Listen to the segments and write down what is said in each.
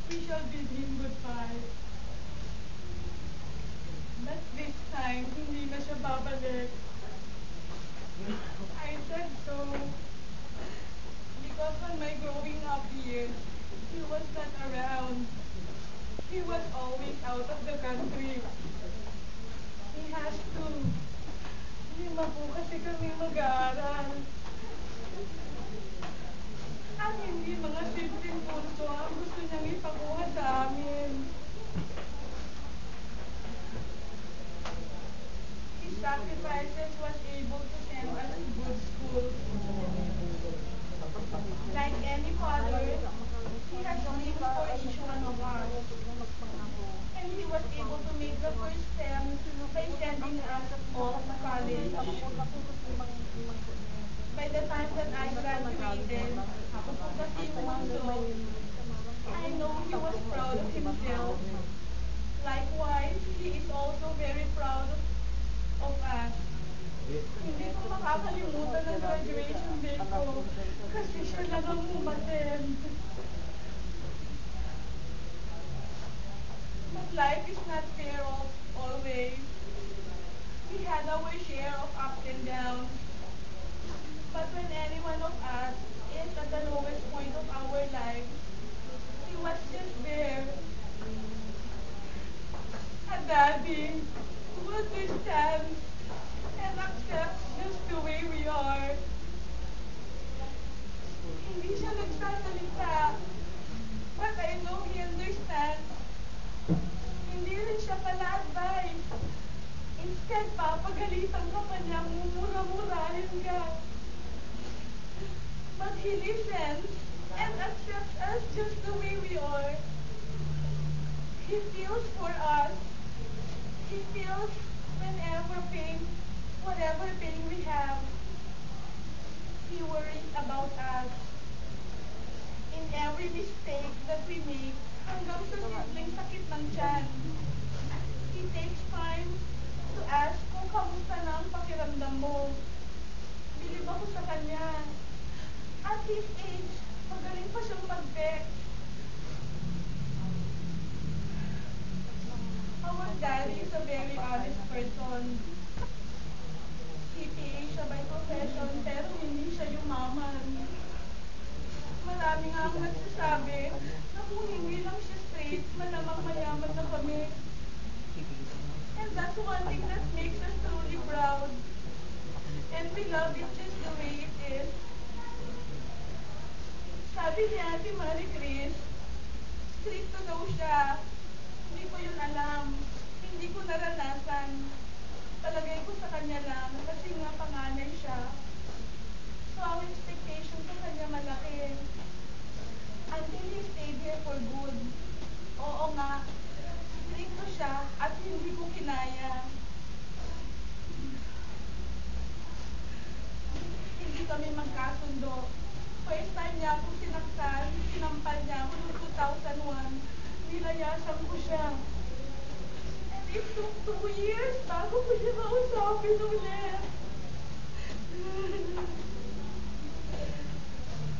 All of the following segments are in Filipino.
we shall bid him goodbye. But this time, hindi na siya babalik. I said so because on my growing up years, he was not around. He was always out of the country. He has to. Lima po kasi kami mag-aaral. At hindi mga simpleng kurso ang gusto niyang ipakuha sa amin. His sacrifices was able to send us to good schools. Like any father, he has dreams for each one of us. And he was able to make the first step by sending us all to college. By the time that I graduated, ako po kasi yung bunso, I know he was proud of himself. Likewise, he is also very proud of us. Hindi ko makakalimutan ang graduation day ko kasi siya lang ang umattend. But life is not fair always. We had our share of ups and downs. But when any one of us is at the lowest point of our life, he was just there. A daddy who understands and accepts just the way we are. Hindi siya nagsasalita, but I know he understands. Hindi rin siya pala-advise. Instead, papagalitan ka pa niya, mumura-murahin ka. But he listens and accepts us just the way we are. He feels for us. He feels whenever pain, whatever pain we have. He worries about us. In every mistake that we make, hanggang sa simpleng sakit ng tiyan. He takes time to ask kung kamusta na ang pakiramdam mo. Bilib ako sa kanya. At his age, magaling pa siyang mag-text. Our daddy is a very honest person. CPA siya by profession, pero hindi siya yumaman. Marami nga ang nagsasabi na kung hindi lang siya straight, malamang mayaman na kami. And that's one thing that makes us truly proud. And we love it just the way it is. Sabi ni Ate Marie Chris, stricto daw siya. Hindi ko yun alam. Hindi ko naranasan. Palagay ko sa kanya lang kasi nga panganay siya. So our expectation sa kanya malaki. Until he stayed here for good. Oo nga, stricto siya at hindi ko kinaya. Hindi kami magkasundo. First time niya akong sinaktan, sinampal niya ako noong 2001. Nilayasan ko siya. And it took 2 years bago ko siya mausapin ulit.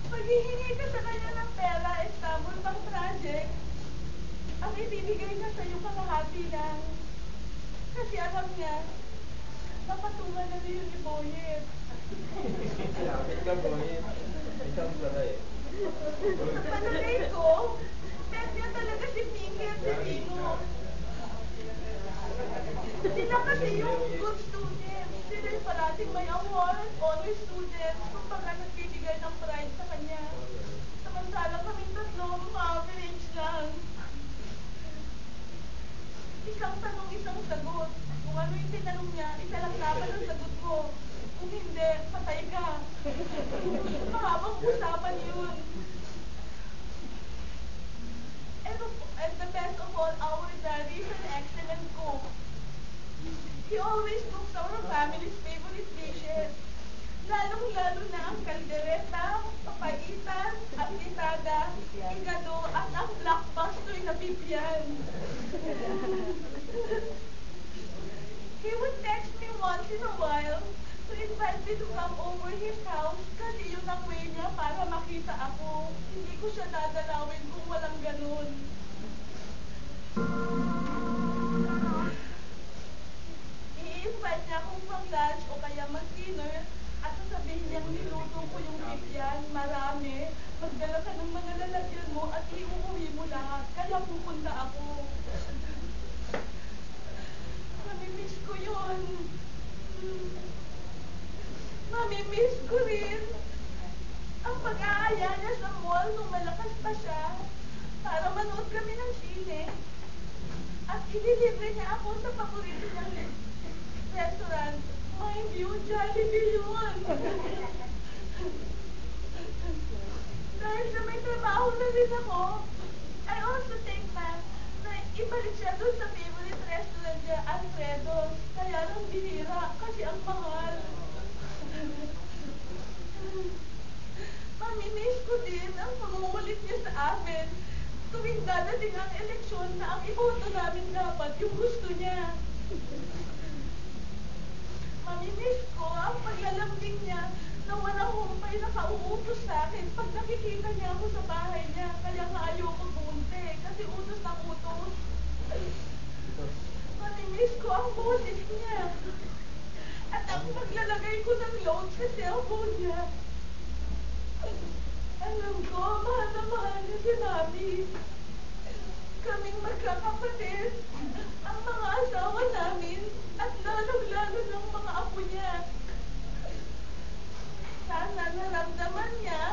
Paghihingi ka sa kanya ng pera, estabol pang project, ang ibibigay niya sa iyo kalahati lang. Kasi alam niya, napatungan na niyo ni Boyet. Lapit ka, Boyet. Isang pala eh. Sa palagay ko, bet niya talaga si Pinky at si Rino. Sila kasi yung good students. Sila yung parating may award, honor students, kung baka nagbibigay ng pride sa kanya. Samantalang kaming tatlo, ma-average lang. Isang tanong, isang sagot. Kung ano yung tinanong niya, isa lang dapat ang sagot mo. Kung hindi, patay ka. Mahabang usapan yun. And the best of all, our daddy is an excellent cook. He always cooks our family's favorite dishes. Lalong-lalo na ang kaldereta, papaitan, agitada, igado, at ang blockbuster na bibyan. He would text me once in a while to invite me to come over his house kasi yun ang way niya para makita bisita ako. Hindi ko siya dadalawin kung walang ganun. I-invite niya akong mag-lunch o kaya mag-dinner at sasabihin niyang niluto ko yung bibyan, marami. Magdala ka ng mga lalagyan mo at iuuwi mo lahat. Kaya pupunta ako. Mamimiss ko yun. Mamimiss ko rin ang pag-aaya niya sa mall nung malakas pa siya para manood kami ng sine. At ililibre niya ako sa paborito niyang restaurant. Mind you, Jollibee yun. Dahil sa may trabaho na rin ako, I also take back na ibalik siya doon sa favorite restaurant niya, Alfredo's. Kaya lang bihira kasi ang mahal. Mamimiss ko din ang pangungulit niya sa amin tuwing dadating ang eleksyon na ang iboto namin dapat yung gusto niya. Mamimiss ko ang paglalambing niya na walang humpay na kauutos sa akin pag nakikita niya ako sa bahay niya. Kaya nga ayoko bunte kasi utos ng utos. Mamimiss ko ang boses niya at ang paglalagay ko ng load sa cellphone niya. Alam ko, mahal na mahal niya si Mami. Kaming magkakapatid, ang mga asawa namin, at lalong-lalo ng mga apo niya. Sana naramdaman niya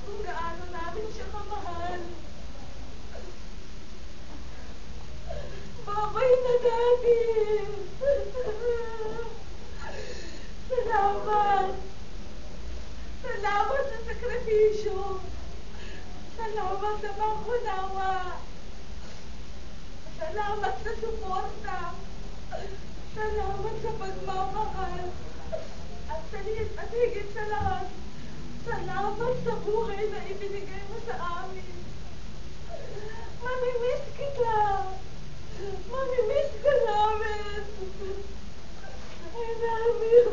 kung gaano namin siya kamahal. Babay na, Daddy! Salamat! Salamat sa sakripisyo. Salamat sa pangunawa. Salamat sa suporta. Salamat sa pagmamahal. At higit sa lahat, salamat sa buhay na ibinigay mo sa amin. Mamimiss kita. Mamimiss ka namin. I love you.